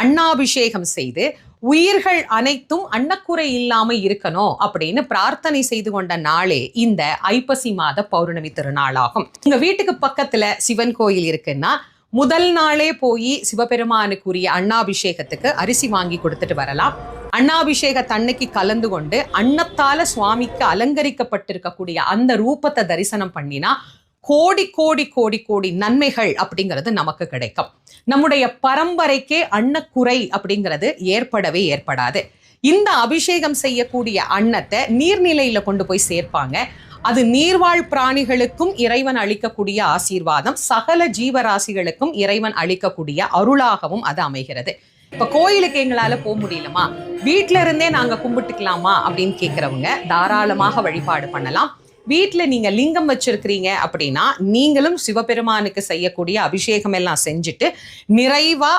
அன்னாபிஷேகம் செய்து உயிர்கள் அனைத்தும் அன்னக்குறை இல்லாம இருக்கணும் அப்படின்னு பிரார்த்தனை செய்து கொண்ட நாளே இந்த ஐப்பசி மாத பௌர்ணமி திருநாளாகும். உங்க வீட்டுக்கு பக்கத்துல சிவன் கோயில் இருக்குன்னா முதல் நாளே போய் சிவபெருமானுக்குரிய அன்னாபிஷேகத்துக்கு அரிசி வாங்கி கொடுத்துட்டு வரலாம். அன்னாபிஷேக தன்னைக்கு கலந்து கொண்டு அன்னத்தால சுவாமிக்கு அலங்கரிக்கப்பட்டிருக்கக்கூடிய அந்த ரூபத்தை தரிசனம் பண்ணினா கோடி கோடி கோடி கோடி நன்மைகள் அப்படிங்கிறது நமக்கு கிடைக்கும். நம்முடைய பரம்பரைக்கே அன்னக்குறை அப்படிங்கிறது ஏற்படவே ஏற்படாது. இந்த அபிஷேகம் செய்யக்கூடிய அன்னத்தை நீர்நிலையில கொண்டு போய் சேர்ப்பாங்க. அது நீர்வாழ் பிராணிகளுக்கும் இறைவன் அளிக்கக்கூடிய ஆசீர்வாதம், சகல ஜீவராசிகளுக்கும் இறைவன் அளிக்கக்கூடிய அருளாகவும் அது அமைகிறது. இப்ப கோயிலுக்கு எங்களால போக முடியலமா, வீட்டுல இருந்தே நாங்க கும்பிட்டுக்கலாமா அப்படின்னு கேட்கிறவங்க தாராளமாக வழிபாடு பண்ணலாம். வீட்டுல நீங்க லிங்கம் வச்சிருக்கிறீங்க அப்படின்னா நீங்களும் சிவபெருமானுக்கு செய்யக்கூடிய அபிஷேகம் எல்லாம் செஞ்சுட்டு நிறைவா